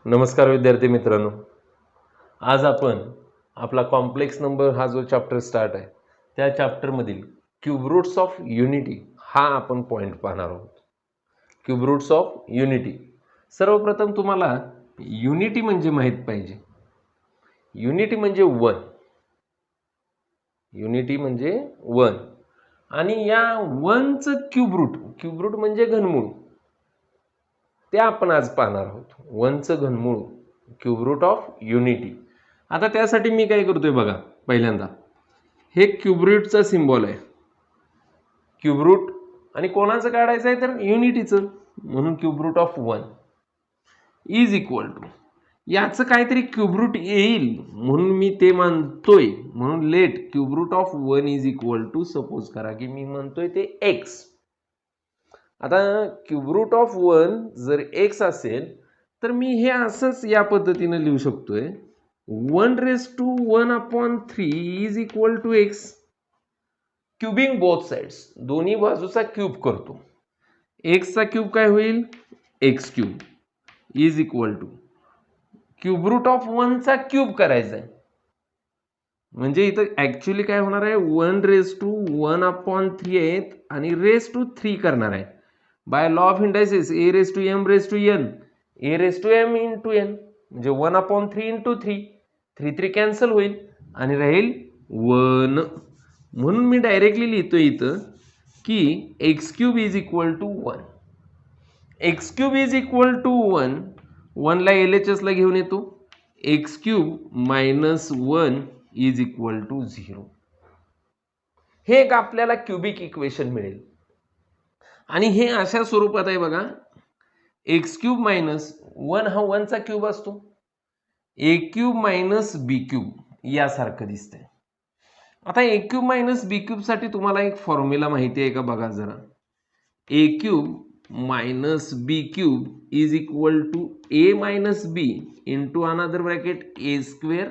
नमस्कार विद्यार्थी मित्रांनो, आज आपण आपला कॉम्प्लेक्स नंबर हा जो चॅप्टर स्टार्ट आहे त्या चॅप्टरमधील क्यूब रूट्स ऑफ युनिटी हा आपण पॉईंट पाहणार आहोत. Cube roots of unity. सर्वप्रथम तुम्हाला युनिटी म्हणजे माहीत पाहिजे. युनिटी म्हणजे वन. युनिटी म्हणजे वन आणि या वनचं क्यूब रूट म्हणजे घनमूळ, ते आपण आज पाहणार आहोत. वनचं घनमूळ, क्यूब रूट ऑफ युनिटी. आता त्यासाठी मी काय करतोय बघा, पहिल्यांदा हे क्यूब रूटचा सिम्बॉल आहे. क्यूब रूट आणि कोणाचं काढायचं आहे तर युनिटीचं, म्हणून cube root of one is equal to याचं काहीतरी क्यूब रूट येईल म्हणून मी ते मानतोय. म्हणून let cube root of one is equal to, suppose करा की मी म्हणतोय ते एक्स. आता क्यूब रूट ऑफ वन जर एक्स असेल तर मी हे असंच या पद्धतीने लिहू शकतोय, 1/1/3 is equal to x. Cubing both sides, दोन्ही बाजूचा क्यूब करतो. एक्सचा क्यूब काय होईल, x cube is equal to cube root of वनचा क्यूब करायचा आहे. म्हणजे इथं ऍक्च्युली काय होणार आहे, 1/1/3 आहेत आणि रेस टू 3 करणार आहे. By law of indices a⁻m⁻n a⁻m into n, म्हणजे 1/3 इंटू 3, 3 कॅन्सल होईल आणि राहील 1. म्हणून मी डायरेक्टली लिहितो इथं की x cube is equal to 1. X cube is equal to 1, 1ला LHS ला घेऊन येतो, x cube minus 1 is equal to 0. हे एक आपल्याला क्यूबिक इक्वेशन मिळेल आणि हे अशा स्वरूपात आहे बघा, एक्स क्यूब मायनस 1 हा 1चा क्यूब असतो, a cube minus b cube यासारखं दिसतंय. आता a cube minus b cube साठी तुम्हाला एक फॉर्म्युला माहिती आहे का बघा जरा. A cube minus b cube is equal to a minus b into another bracket a square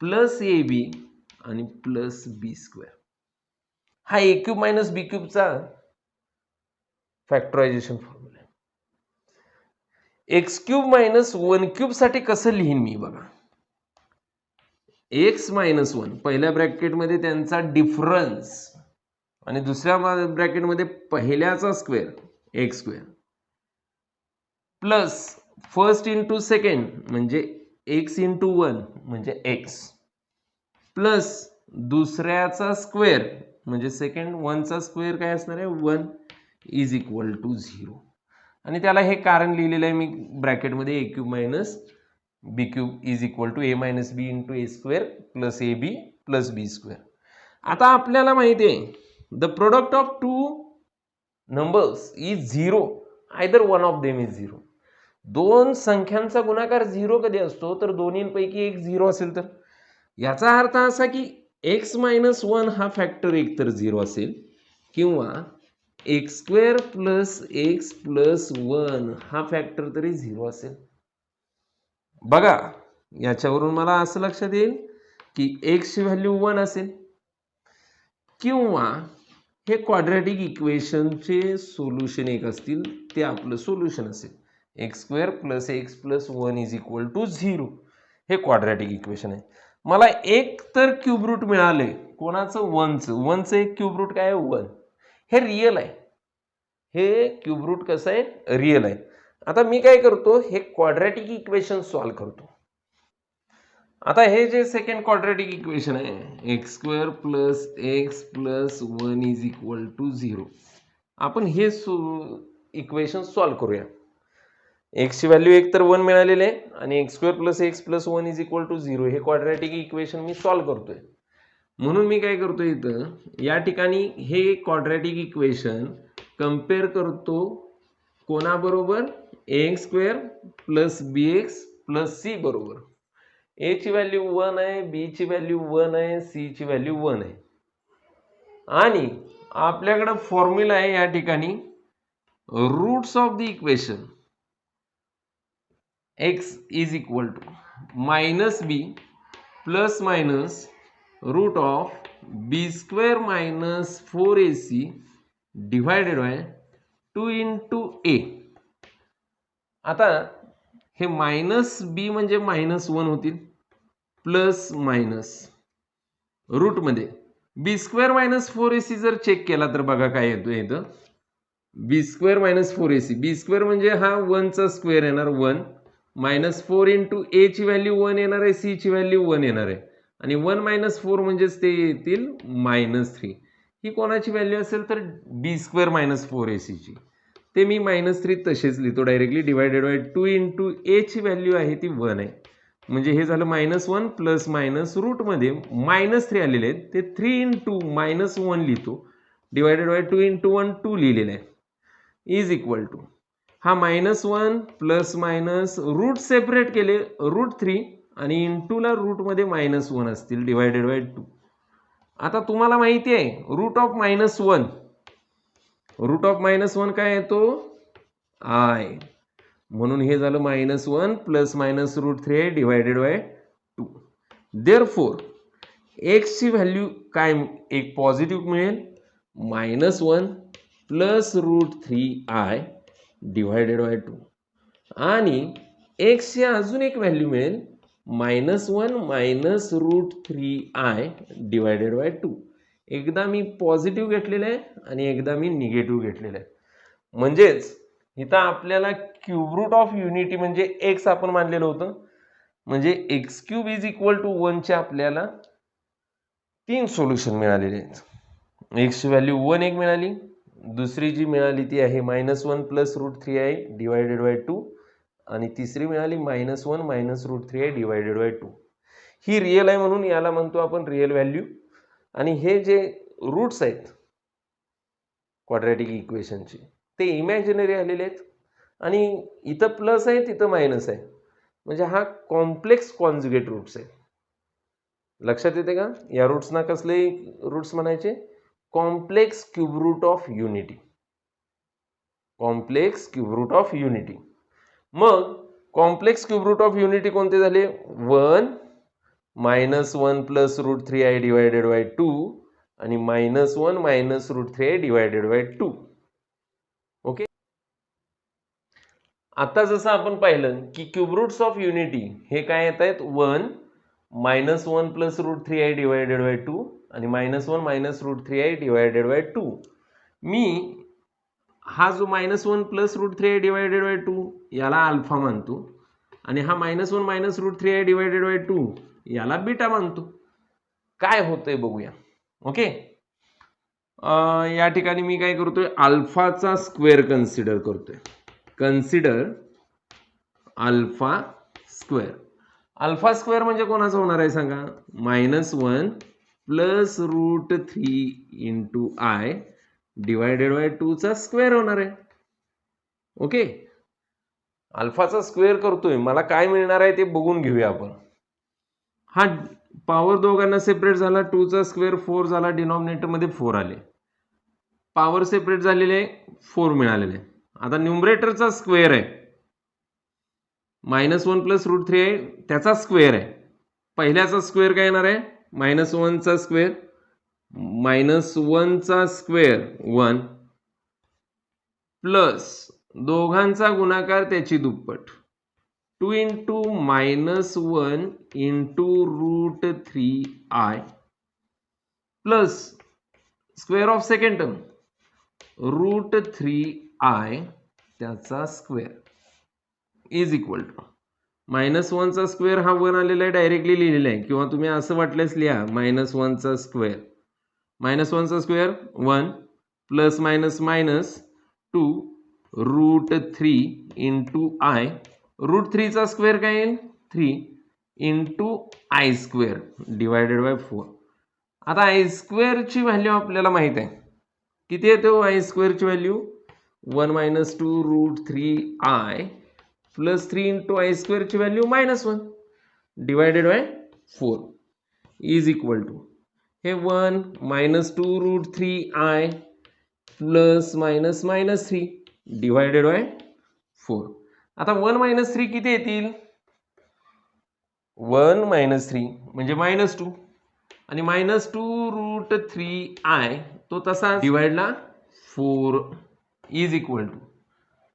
plus a b आणि प्लस बी स्क्वेअर. हा ए क्यूब मायनस बी क्यूबचा फॅक्टरायझेशन फॉर्म्युला आहे. X cube minus one cube साठी कसं लिहीन मी बघा, x minus one पहिल्या ब्रॅकेटमध्ये त्यांचा डिफरन्स आणि दुसऱ्या ब्रॅकेटमध्ये पहिल्याचा square x square plus first into second म्हणजे एक्स इंटू वन म्हणजे एक्स प्लस दुसऱ्याचा स्क्वेअर म्हणजे सेकंड वनचा स्क्वेअर काय असणार आहे 1 इज इक्वल टू 0. आणि त्याला हे कारण लिहिलेलं आहे मी ब्रॅकेटमध्ये a cube minus b cube is equal to a minus b into a square plus a b plus b square. आता आपल्याला माहिती आहे the product of two numbers is 0, either one of them is 0. दोन संख्यांचा गुणाकार 0 कधी असतो तर दोन्हींपैकी एक 0 असेल तर. याचा अर्थ असा की एक्स मायनस 1 हा फॅक्टर एक तर 0 असेल किंवा x square plus x plus 1 हा फॅक्टर तरी 0 असेल. बघा याच्यावरून मला असं लक्षात येईल की एक्स ची व्हॅल्यू 1 असेल किंवा हे क्वाड्रॅटिक इक्वेशनचे सोल्युशन एक असतील, ते आपलं सोल्युशन असेल. X square plus x plus 1 is equal to 0 हे क्वाड्रॅटिक इक्वेशन आहे. मला एक तर क्यूब रूट मिळाले कोणाचं, वनचं एक क्यूब रूट काय आहे 1. हे रिअल आहे, हे क्यूब रूट कसं आहे रिअल आहे. आता मी काय करतो, हे क्वाड्रॅटिक इक्वेशन सॉल्व्ह करतो. आता हे जे सेकंड क्वाड्रॅटिक इक्वेशन आहे x square plus x plus 1 is equal to 0, आपण हे इक्वेशन सॉल्व्ह करूया. एक्स ची व्हॅल्यू एक तर 1 मिळालेली आहे आणि x square plus x plus 1 is equal to 0 हे क्वाड्रॅटिक इक्वेशन मी सॉल्व्ह करतोय. म्हणून मी काय करतो इथं या ठिकाणी हे क्वाड्रॅटिक इक्वेशन कम्पेअर करतो कोणाबरोबर, एक्स स्क्वेअर प्लस बी एक्स प्लस सी बरोबर. ए ची व्हॅल्यू 1 आहे, बी ची व्हॅल्यू 1 आहे, सी ची व्हॅल्यू 1 आहे आणि आपल्याकडे फॉर्म्युला आहे या ठिकाणी roots of the equation x is equal to minus b plus minus root of b square minus 4ac divided by 2 into a. आता हे मायनस बी म्हणजे -1 होतील, प्लस मायनस रूटमध्ये b² - 4ac जर चेक केला तर बघा काय येतो इथं, b² - 4ac. b² म्हणजे हा 1चा स्क्वेअर येणार 1, -4 इंटू a ची व्हॅल्यू 1 येणार आहे, c ची व्हॅल्यू 1 येणार आहे, आणि 1 - 4 म्हणजेच ते येतील -3. ही कोणाची व्हॅल्यू असेल तर b² - 4ac ची. ते मी -3 तसेच लिहितो directly, divided by 2 into a ची व्हॅल्यू आहे ती 1 आहे. म्हणजे हे झालं -1 प्लस मायनस रूटमध्ये -3 आलेले आहेत, ते 3 इंटू -1 लिहितो, डिवायडेड बाय 2 इंटू 1 2 लिहिलेलं आहे, इज इक्वल टू हा -1 प्लस मायनस रूट सेपरेट केले √3 आणि इंटूला रूटमध्ये -1 असतील, डिवायडेड बाय 2. आता तुम्हाला माहिती आहे रूट ऑफ -1 काय येतो आय, म्हणून हे झालं -1 प्लस मायनस √3 आहे डिवायडेड बाय 2. देअरफॉर एक्स ची व्हॅल्यू काय एक पॉझिटिव्ह मिळेल, -1 प्लस √3i डिवायडेड बाय 2, आणि एक्स ची अजून एक व्हॅल्यू मिळेल -1 मायनस √3i डिवायडेड बाय 2. एकदा मी पॉझिटिव्ह घेतलेलं आहे आणि एकदा मी निगेटिव्ह घेतलेलं आहे. म्हणजेच इथं आपल्याला क्यूब रूट ऑफ युनिटी म्हणजे एक्स आपण मानलेलं होतं, म्हणजे x³ इज इक्वल टू 1 चे आपल्याला 3 सोल्युशन मिळालेले आहेत. एक्स ची व्हॅल्यू 1 एक मिळाली, दुसरी जी मिळाली ती आहे -1 प्लस √3i डिवायडेड बाय 2, आणि तिसरी मिळाली -1 minus √3i divided by 2. He real आहे म्हणून याला म्हणतो आपण रिअल व्हॅल्यू, आणि हे जे रूट्स आहेत क्वाड्रॅटिक इक्वेशनचे ते इमॅजिनरी आलेले आहेत, आणि इथं प्लस आहे तिथं मायनस आहे, म्हणजे हा कॉम्प्लेक्स कॉन्जुगेट रूट्स आहे. लक्षात येते का? या रूट्सना कसले रूट्स म्हणायचे, complex cube root of unity, complex cube root of unity. मग complex cube root of unity कोणते झाले, 1 -1 प्लस √3i डिवायडेड बाय 2 आणि -1 minus √3i divided by 2. Okay, आता जसं आपण पाहिलं की क्यूब रूट्स ऑफ युनिटी हे काय येत आहेत, 1 -1 प्लस √3i डिवायडेड बाय 2 आणि -1 मायनस √3i डिवायडेड बाय 2. मी हा जो -1 प्लस √3i डिवायडेड बाय 2 याला अल्फा मानतो, आणि हा -1 मायनस √3i डिवायडेड बाय 2 याला बीटा मानतो. काय होतंय बघूया. ओके, या ठिकाणी मी काय करतोय, अल्फाचा स्क्वेअर कन्सिडर करतोय. Consider alpha square. Alpha square म्हणजे कोणाचा होणार आहे सांगा, -1 plus √3 into i divided by 2 चा स्क्वेअर होणार आहे. ओके, अल्फाचा स्क्वेअर करतोय, मला काय मिळणार आहे ते बघून घेऊया आपण. हा पॉवर दोघांना सेपरेट झाला, 2 चा स्क्वेअर 4 झाला, डिनॉमिनेटर मध्ये 4 आले, पॉवर सेपरेट झालेले 4 मिळालेले. आता न्यूमरेटरचा स्क्वेअर आहे -1 प्लस √3 आहे, त्याचा स्क्वेअर आहे. पहिल्याचा स्क्वेअर काय येणार आहे, -1 चा स्क्वेअर, -1 चा स्क्वेअर 1 प्लस दोघांचा गुणाकार त्याची दुप्पट 2 into -1 into √3i plus square of second term √3i त्याचा स्क्वेअर इज इक्वल टू -1 चा स्क्वेअर हा 1 आलेला आहे, डायरेक्टली लिहिलेला आहे, किंवा तुम्ही असं वाटल्यास लिहा -1 चा स्क्वेअर, -1 चा square 1 plus minus minus 2 √3 into i, √3 चा स्क्वेअर काय येईल 3 into i square divided by 4. आता i स्क्वेअर ची व्हॅल्यू आपल्याला माहित आहे, किती येते i स्क्वेअर ची value, 1 minus 2 √3i plus 3 into i square ची value -1 divided by 4 is equal to हे 1 minus 2 √3i plus minus 3 divided by 4. आता 1 मायनस 3 किती येतील, 1 मायनस 3 म्हणजे -2, आणि -2 √3i तो तसा डिवाइडला 4 इज इक्वल टू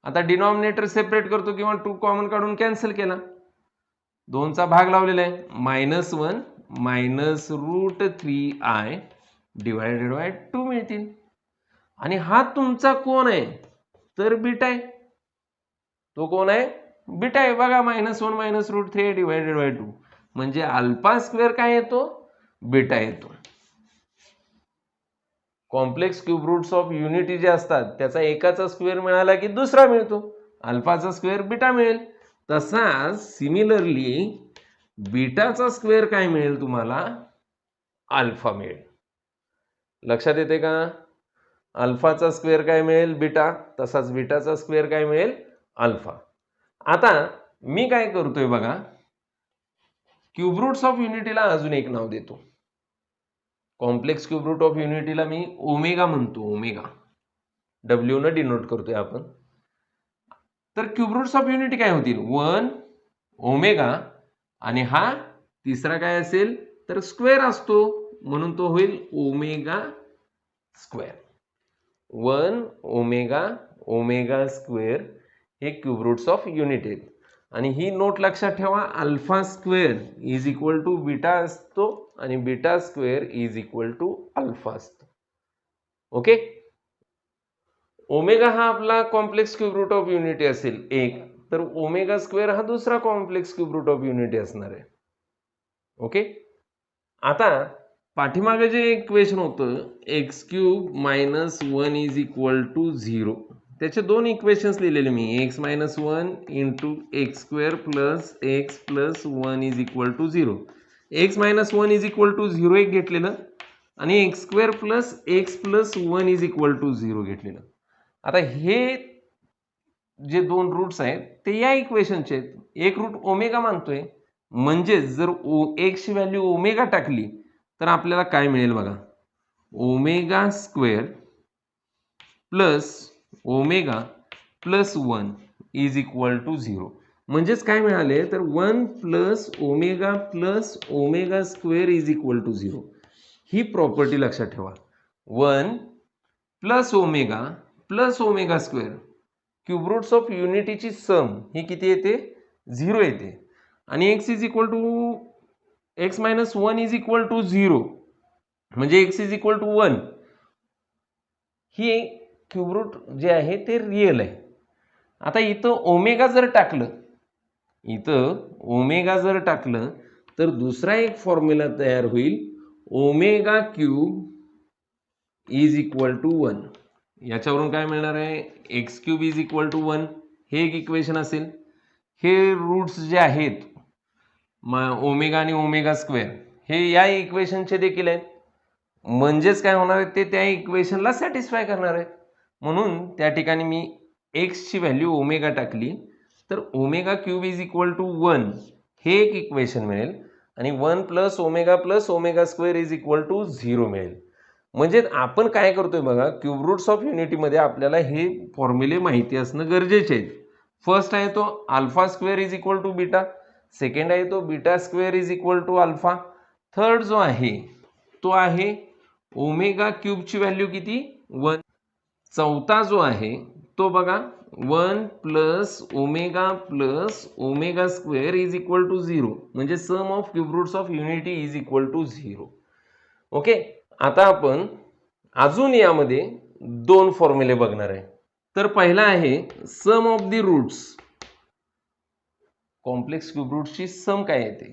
आता डिनॉमिनेटर सेपरेट करतो किंवा 2 कॉमन काढून कॅन्सल केला, 2चा भाग लावलेला आहे, -1 -√3i डिवायडेड बाय 2 मिळतील. आणि हा तुमचा कोण आहे तर बीटा आहे. तो कोण आहे? बीटा आहे. बघा -1 -√3 डिवायडेड बाय 2 म्हणजे अल्फा स्क्वेअर काय येतो? बीटा येतो. Complex cube roots of unity जे असतात त्याचा एकाचा स्क्वेअर मिळाला की दुसरा मिळतो, अल्फाचा स्क्वेअर बीटा मिळेल. तसाच सिमिलरली बीटाचा स्क्वेअर काय मिळेल तुम्हाला? अल्फा मिळेल. लक्षात येते का? अल्फाचा स्क्वेअर काय मिळेल? बीटा. तसाच बीटाचा स्क्वेअर काय मिळेल? अल्फा. आता मी काय करतोय बघा, क्यूब रूट्स ऑफ युनिटीला अजून एक नाव देतो. कॉम्प्लेक्स क्यूब रूट ऑफ युनिटीला मी ओमेगा म्हणतो, ओमेगा. डब्ल्यू न डिनोट करतोय आपण. तर क्यूब रूट्स ऑफ युनिटी काय होतील? 1 ओमेगा आणि हा तिसरा काय असेल तर स्क्वेअर असतो म्हणून तो होईल omega square. 1 omega omega square हे क्यूब रूट्स ऑफ युनिटी आहेत. आणि ही नोट लक्षात ठेवा, alpha square is equal to beta असतो आणि beta square is equal to alpha असतो. ओके. ओमेगा हा आपला complex cube root of unity असेल एक, तर ओमेगा स्क्वेअर हा दुसरा complex cube root of unity असणार आहे. ओके. आता पाठीमागे जे इक्वेशन होतं x³ - 1 इज इक्वल टू 0, त्याचे दोन इक्वेशन्स लिहिलेले मी, x - 1 into x² plus x plus 1 is equal to 0. x - 1 is equal to 0 एक घेतलेलं आणि x² plus x plus 1 is equal to 0 घेतलेलं. आता हे जे दोन रूट्स आहेत ते या इक्वेशनचे आहेत. एक रूट ओमेगा मानतोय, म्हणजे जर x ची व्हॅल्यू ओमेगा टाकली तर आपल्याला काय मिळेल बघा, omega square plus omega plus 1 is equal to 0. म्हणजेच काय मिळाले तर 1 plus omega square is equal to 0. ही प्रॉपर्टी लक्षात ठेवा. 1 plus omega square cube roots of युनिटीची सम ही किती येते? 0 येते. आणि x is equal to x - 1 is equal to 0 म्हणजे x इज इक्वल टू 1. ही क्यूब रूट जे आहे ते रिअल आहे. आता इथं ओमेगा जर टाकलं तर दुसरा एक फॉर्म्युला तयार होईल, omega cube is equal to 1. याच्यावरून काय मिळणार आहे? x³ इज इक्वल टू 1 हे एक इक्वेशन असेल. हे रूट्स जे आहेत ओमेगा आणि ओमेगा स्क्वेअर हे या इक्वेशनचे देखील आहेत, म्हणजेच काय होणार आहे ते त्या इक्वेशनला सॅटिस्फाय करणार आहेत. म्हणून त्या ठिकाणी मी x ची व्हॅल्यू ओमेगा टाकली तर omega cube is equal to 1 हे एक इक्वेशन मिळेल आणि 1 plus omega square is equal to 0 मिळेल. म्हणजे आपण काय करतोय बघा, क्यूब रूट्स ऑफ युनिटीमध्ये आपल्याला हे फॉर्म्युले माहिती असणं गरजेचे आहेत. फर्स्ट आहे तो alpha square is equal to beta, second आहे तो beta square is equal to alpha, third जो आहे तो आहे ओमेगा क्यूबची व्हॅल्यू किती? 1. चौथा जो आहे तो बघा 1 plus omega square is equal to 0 म्हणजे sum of cube roots of unity is equal to 0. Okay. आता आपण अजून यामध्ये दोन फॉर्म्युले बघणार आहे. तर पहिला आहे sum of the roots. Complex cube रूट्सची सम काय येते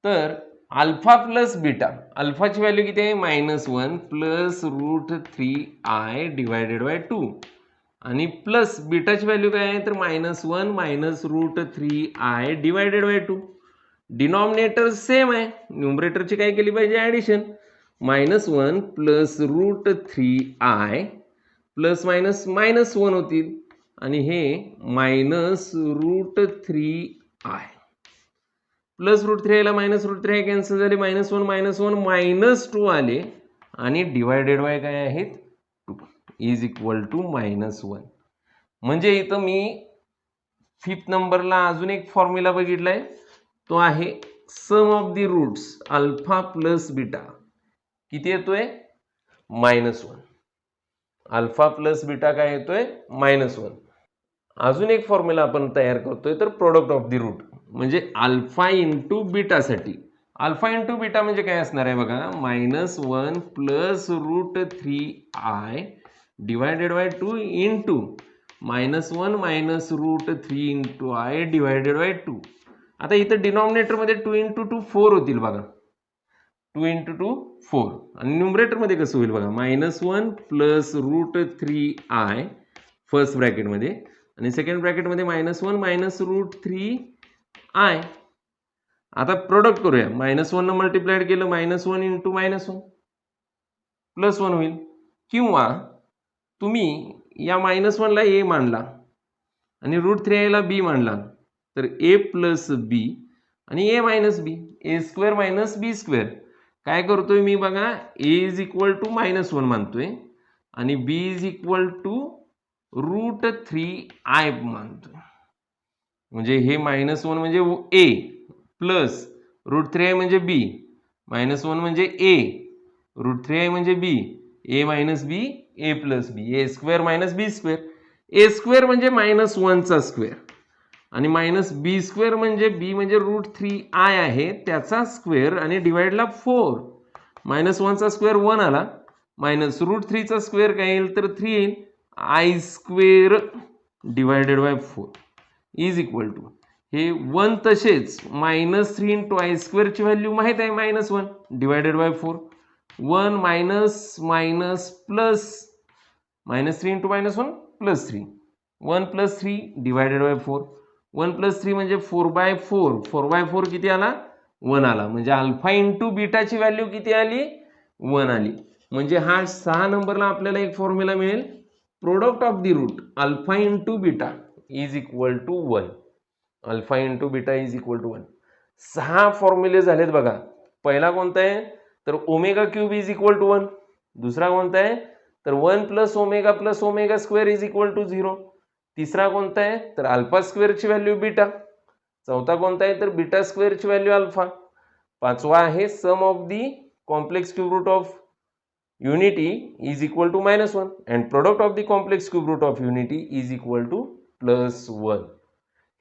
तर अल्फा प्लस बीटा, अल्फाची व्हॅल्यू किती आहे? -1 प्लस √3i डिवायडेड बाय 2 आणि प्लस बीटाची व्हॅल्यू काय आहे तर -1 minus √3i divided by 2. Denominator same आहे, न्यूमरेटरची काय केली पाहिजे? ॲडिशन. -1 प्लस √3i प्लस -1 होतील आणि हे -√3i प्लस √3i ला -√3i कॅन्सल झाले, -1 -2 आले आणि डिवायडेड बाय काय आहेत? 2 इज इक्वल टू -1. म्हणजे इथं मी 5th नंबरला अजून एक फॉर्म्युला बघितलाय, तो आहे sum of the roots alpha plus beta. किती येतोय? -1. अल्फा प्लस बीटा काय येतोय? -1. अजून एक फॉर्म्युला आपण तयार करतोय, तर प्रोडक्ट ऑफ द रूट म्हणजे अल्फा इंटू बीटासाठी. अल्फा इंटू बीटा म्हणजे काय असणार आहे बघा, -1 plus root 3i divided by 2 into -1 minus root 3 into i divided by 2. आता इथं डिनॉमिनेटरमध्ये 2 इंटू 2 4 होतील बघा, 2 इंटू 2 4. आणि न्युमरेटरमध्ये कसं होईल बघा, -1 प्लस रूट 3i फर्स्ट ब्रॅकेटमध्ये आणि सेकंड ब्रॅकेटमध्ये -1 मायनस रूट 3i. आता प्रोडक्ट करूया, -1 न मल्टिप्लाइड केलं -1 इंटू -1 +1 होईल. किंवा तुम्ही या -1 ला a मानला आणि रूट 3i ला b मानला, तर a प्लस b आणि a minus b, a square minus b square. काय करतोय मी बघा, a इज इक्वल टू -1 मानतोय आणि b is equal to root 3i मानतोय. म्हणजे हे -1 म्हणजे a प्लस रूट 3i म्हणजे b, -1 म्हणजे a, रूट 3i म्हणजे b, a minus b, a plus b, a square minus b square. a square म्हणजे -1 चा स्क्वेअर आणि मायनस b स्क्वेअर म्हणजे b म्हणजे रूट 3i आहे त्याचा स्क्वेअर आणि डिवाइडला 4. -1 चा स्क्वेअर 1 आला, मायनस रूट 3 चा स्क्वेअर काय येईल तर 3 येईल, i square divided by 4 is equal to हे 1 तसेच -3 इंटू आय स्क्वेअरची व्हॅल्यू माहित आहे -1 divided by 4. 1 minus minus plus -3 into -1 plus 3, 1 plus 3 divided by 4. 1 plus 3 म्हणजे 4/4, 4/4 किती आला 1 आला. म्हणजे अल्फा इंटू बीटाची व्हॅल्यू किती आली 1 आली. म्हणजे हा 6 नंबरला आपल्याला एक फॉर्म्युला मिळेल, product of the root alpha into beta is equal to 1. Alpha into beta is equal to 1. 6 फॉर्म्युले झालेत बघा. पहिला कोणता आहे तर omega cube is equal to 1. दुसरा कोणता आहे तर 1 plus omega square is equal to 0. तिसरा कोणता आहे तर अल्फा स्क्वेअरची व्हॅल्यू बीटा. चौथा कोणता आहे तर बीटा स्क्वेअरची व्हॅल्यू अल्फा. पाचवा आहे sum of the complex cube root of unity is equal to -1 and product of the complex cube root of unity is equal to +1.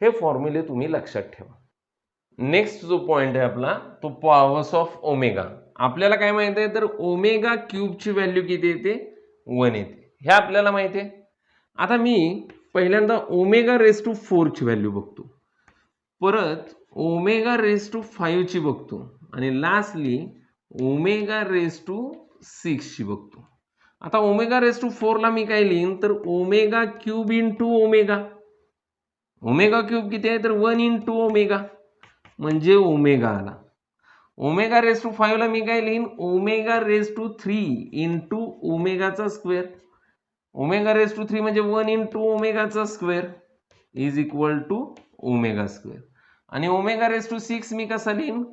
हे फॉर्म्युले तुम्ही लक्षात ठेवा. नेक्स्ट जो पॉइंट आहे आपला तो पॉवर्स ऑफ ओमेगा. आपल्याला काय माहित आहे तर ओमेगा क्यूबची व्हॅल्यू किती येते 1 येते, हे आपल्याला माहिती आहे. आता मी पहिल्यांदा ओमेगा रेस टू 4 ची व्हॅल्यू बघतो, परत ओमेगा रेस टू 5 ची बघतो आणि लास्टली ओमेगा रेस टू 6 ची बघतो. आता ओमेगा रेस टू 4 ला मी काय लिहीन तर omega cube into omega. Omega cube किती आहे तर 1 इंटू ओमेगा म्हणजे ओमेगा आला. ओमेगा रेस टू 5 ला मी काय लिहीन ओमेगा रेस टू 3 इंटू ओमेगाचा स्क्वेअर. ओमेगा रेस टू 3 म्हणजे 1 इंटू ओमेगाचा square is equal to omega square. आणि ओमेगा रेस टू 6 मी कसा लिहीन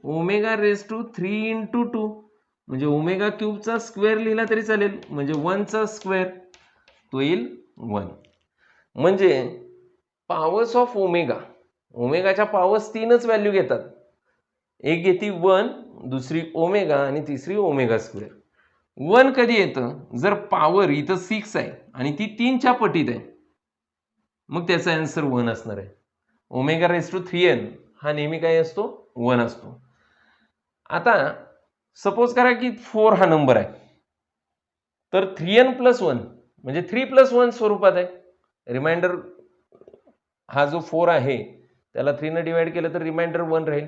ओमेगा रेस टू 3 इंटू 2 म्हणजे ओमेगा क्यूबचा स्क्वेअर लिहिला तरी चालेल, म्हणजे 1 चा स्क्वेअर तो येईल 1. म्हणजे पॉवर्स ऑफ ओमेगा, ओमेगाच्या पॉवर्स 3च व्हॅल्यू घेतात. एक घेती 1, दुसरी ओमेगा आणि तिसरी ओमेगा स्क्वेअर. 1 कधी येतं जर पॉवर इथं 6 आहे आणि ती 3 च्या पटीत आहे, मग त्याचा आन्सर 1 असणार आहे. ओमेगा रेस टू 3n हा नेहमी काय असतो 1 असतो. आता सपोज करा की 4 हा नंबर आहे, तर 3n प्लस 1 म्हणजे 3 प्लस 1 स्वरूपात आहे. रिमाइंडर हा जो 4 आहे त्याला 3 ने डिवाइड केलं तर रिमाइंडर 1 राहील,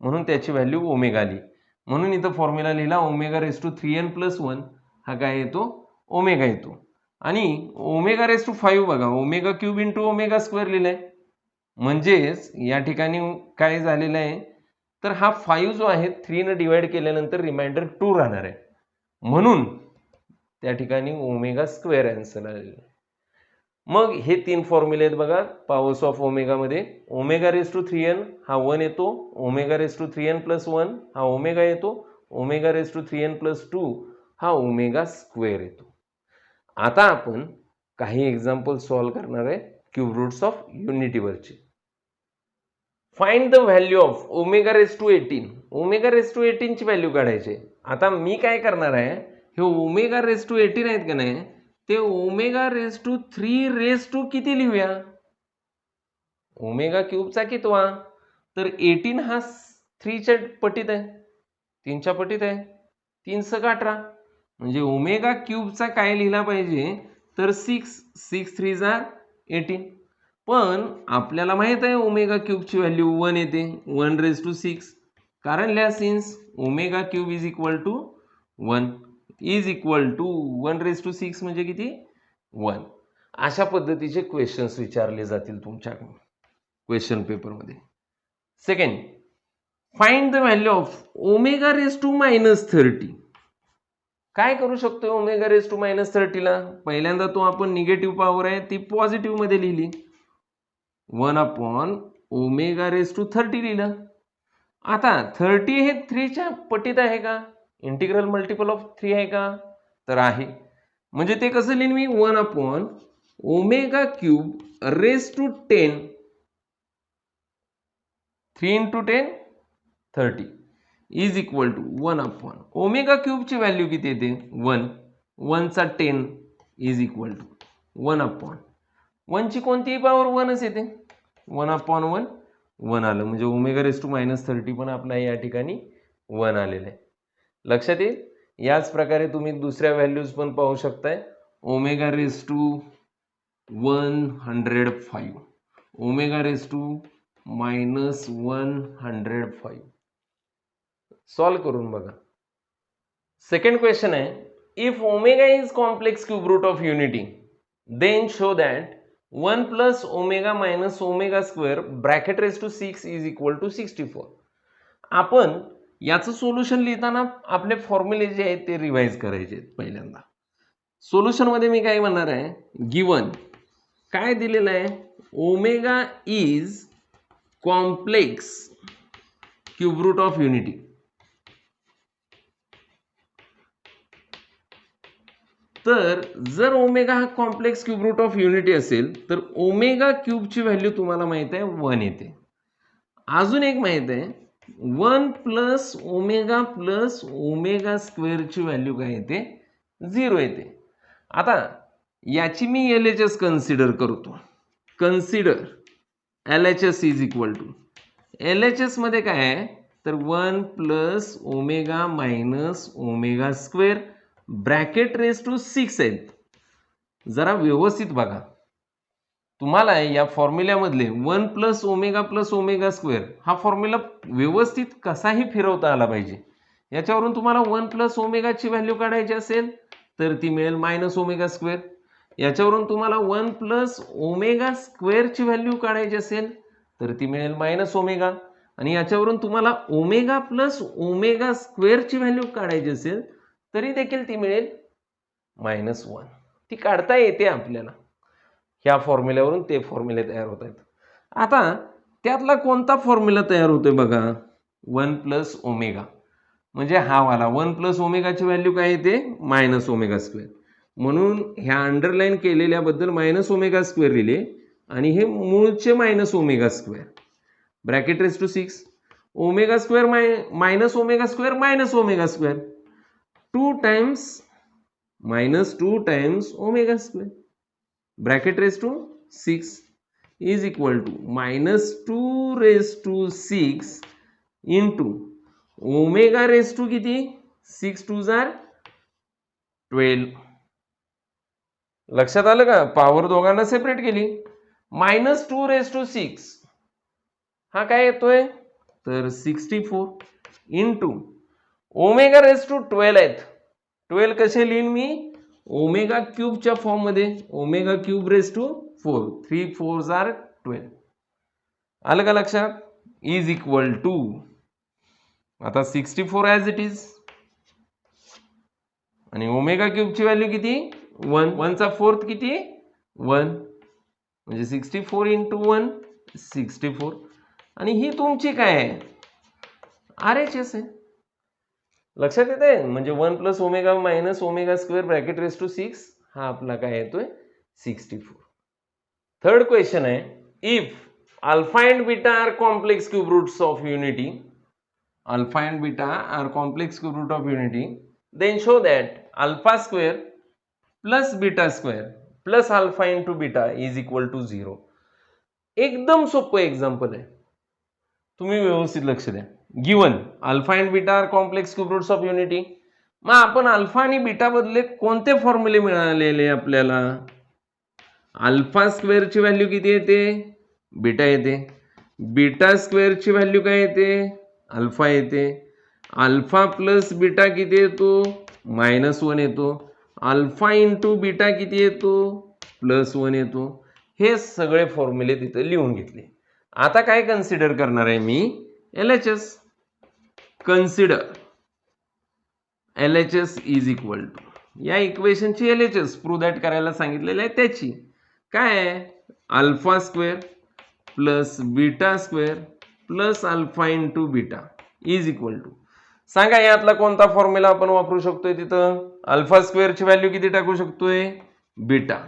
म्हणून त्याची व्हॅल्यू ओमेगा आली. म्हणून इथं फॉर्म्युला लिहिला omega raise to 3n plus 1 हा काय येतो ओमेगा येतो. आणि ओमेगा रेस टू 5 बघा omega cube into omega square लिहिलाय, म्हणजेच या ठिकाणी काय झालेलं आहे तर हा 5 जो आहे 3 ने डिवाइड केल्यानंतर रिमाइंडर 2 राहणार आहे, म्हणून त्या ठिकाणी ओमेगा स्क्वेअर आन्सर आलेला आहे. मग हे 3 फॉर्म्युले आहेत बघा पॉवर्स ऑफ ओमेगा मध्ये. ओमेगा रेस टू 3n हा 1 येतो, omega raise to 3n plus 1 हा ओमेगा येतो, omega raise to 3n plus 2 हा ओमेगा स्क्वेअर येतो. आता आपण काही एक्झाम्पल सॉल्व करणार आहे क्यूब रूट्स ऑफ युनिटी वरचे. Find the value of omega raise to 18. Omega raise to 18 ची व्हॅल्यू काढायची. आता मी काय करणार आहे, हे ओमेगा रेस टू 18 आहेत का नाही ते omega raise to 3 raise to किती लिहूया? ओमेगा क्यूबचा कितवा? तर 18 हा 3च्या पटीत आहे, 3च्या पटीत आहे, 3 × 18 म्हणजे ओमेगा क्यूबचा काय लिहिला पाहिजे? तर 6 3 18. पण आपल्याला माहित आहे ओमेगा क्यूबची व्हॅल्यू 1 येते, 1�6. कारण लिहा since omega cube is equal to 1 is equal to 1�6 म्हणजे किती? 1. अशा पद्धतीचे क्वेश्चन्स विचारले जातील तुमच्याकडून क्वेश्चन पेपरमध्ये. Second, find the value of omega raise to -30. काय करू शकतो ओमेगा रेस टू -30 ला? पहिल्यांदा तो आपण निगेटिव्ह पॉवर आहे ती पॉझिटिव्ह मध्ये लिहिली, 1 ओमेगा रेस टू 30 लिहिलं. आता 30 हे 3च्या पटीत आहे का? इंटिग्रल मल्टिपल ऑफ 3 आहे का? तर आहे. म्हणजे ते कसं लिहिन मी? 1 omega cube raise to 10, 3 × 10 30 is equal to 1 omega क्यूबची व्हॅल्यू किती येते? 1. 1चा 10 इज इक्वल टू 1 ची कोणतीही पॉवर 1च येते, 1/1 1 आलं. म्हणजे ओमेगा रेस टू -30 पण आपला या ठिकाणी 1 आलेलं आहे. लक्षात येईल. याच प्रकारे तुम्ही दुसऱ्या व्हॅल्यूज पण पाहू शकताय. Omega raise to 105, omega raise to -105. Solve करून बघा. सेकंड क्वेश्चन आहे, if omega is complex cube root of unity then show that 1 + omega - omega square bracket raise to 6 is equal to 64. आपण याचं सोल्युशन लिहिताना आपले फॉर्म्युले जे आहेत ते रिवाइज करायचे आहेत. पहिल्यांदा सोल्युशन मध्ये मी काय म्हणणार आहे? गिवन काय दिलेलं आहे? Omega is complex cube root of unity. तर जर ओमेगा हा complex cube root of unity असेल तर ओमेगा क्यूबची व्हॅल्यू तुम्हाला माहित आहे 1 येते. अजून एक माहित आहे 1 + ओमेगा स्क्वेअरची व्हॅल्यू काय येते? 0 येते. आता याची मी LHS कन्सिडर करतो. Consider LHS is equal to, LHS मध्ये काय आहे? तर 1 + omega - omega square bracket raise to 6 आहेत. जरा व्यवस्थित बघा. तुम्हाला या फॉर्म्युल्यामधले 1 + ओमेगा + ओमेगा स्क्वेअर हा फॉर्म्युला व्यवस्थित कसाही फिरवता आला पाहिजे. याच्यावरून तुम्हाला 1 + ओमेगाची व्हॅल्यू काढायची असेल तर ती मिळेल -ओमेगा स्क्वेअर. याच्यावरून तुम्हाला 1 + ओमेगा स्क्वेअरची व्हॅल्यू काढायची असेल तर ती मिळेल -ओमेगा. आणि याच्यावरून तुम्हाला ओमेगा + ओमेगा स्क्वेअरची व्हॅल्यू काढायची असेल तरी देखील ती मिळेल -1. ती काढता येते आपल्याला. ह्या फॉर्म्युल्यावरून ते फॉर्म्युले तयार होत आहेत. आता त्यातला कोणता फॉर्म्युला तयार होतोय बघा? 1 + ओमेगा म्हणजे हा वाला 1 + ओमेगाची व्हॅल्यू काय येते? -Omega square. म्हणून ह्या अंडरलाईन केलेल्याबद्दल -ओमेगा स्क्वेअर लिहिले आणि हे मूळचे -omega square bracket raise to 6 omega square -omega square -omega square 2 times -2 times omega square bracket raise to 6 is equal to -2 raise to 6 into omega raise to किती? 6 2 12. लक्षात आलं का? पॉवर दोघांना separate केली. -2 रेस टू 6 हा काय येतोय? तर 64 इंटू ओमेगा रेस टू 12 आहेत. 12 कसे लिहीन मी? ओमेगा क्यूबच्या फॉर्म मध्ये, ओमेगा क्यूब रेस टू 4 3 4 12. आलं का लक्षात? इज इक्वल टू आता 64 ॲज इट इज आणि ओमेगा क्यूबची व्हॅल्यू किती? 1. 1चा 4th किती? 1 म्हणजे 64 × 1 64. आणि ही तुमची काय आहे? RHS आहे. लक्षात येते? म्हणजे 1 + omega - omega square bracket raise to 6 हा आपला काय येतोय? 64. थर्ड क्वेश्चन आहे, if alpha and beta are complex cube roots of unity, alpha and beta are complex cube root of unity, then show that alpha square plus beta square plus alpha into beta is equal to 0. एकदम सोपं example आहे, तुम्ही व्यवस्थित लक्ष द्या. Given alpha and beta are complex cube roots of unity. मग आपण alpha आणि बीटा बदले कोणते फॉर्म्युले मिळालेले आपल्याला? अल्फा स्क्वेअरची व्हॅल्यू किती येते? बीटा येते. बीटा स्क्वेअरची व्हॅल्यू काय येते? अल्फा येते. अल्फा प्लस बीटा किती येतो? -1 येतो. अल्फा इंटू बीटा किती येतो? +1 येतो. हे सगळे फॉर्म्युले तिथे लिहून घेतले. आता काय कन्सिडर करणार आहे मी? LHS. Consider LHS is equal to, या इक्वेशनची LHS प्रूव्ह दॅट करायला सांगितलेलं आहे त्याची काय आहे? Alpha square plus beta square plus alpha into beta is equal to, सांगा यातला कोणता फॉर्म्युला आपण वापरू शकतोय तिथं? अल्फा स्क्वेअरची व्हॅल्यू किती टाकू शकतोय? बीटा.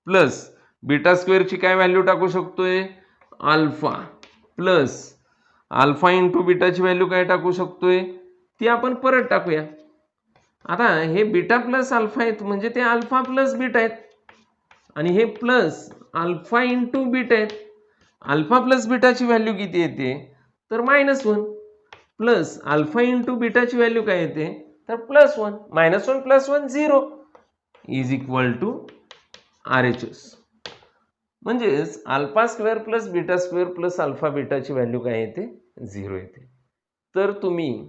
प्लस बीटा स्क्वेअरची काय व्हॅल्यू टाकू शकतोय? अल्फा. प्लस अल्फा इंटू बीटाची व्हॅल्यू काय टाकू शकतोय? ती आपण परत टाकूया. आता हे बीटा प्लस अल्फा आहेत म्हणजे ते अल्फा प्लस बीटा आहेत, आणि हे प्लस अल्फा इंटू बीटा आहेत. अल्फा प्लस बीटाची व्हॅल्यू किती येते? तर -1. प्लस अल्फा इंटू बीटाची व्हॅल्यू काय येते? तर +1. -1 + 1 0 इज इक्वल टू RHS. म्हणजेच alpha square plus beta square plus alpha बीटाची व्हॅल्यू काय येते? 0 येते. तर तुम्ही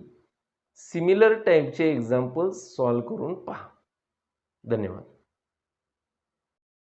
सिमिलर टाईपचे एक्झाम्पल्स सॉल्व्ह करून पहा. धन्यवाद.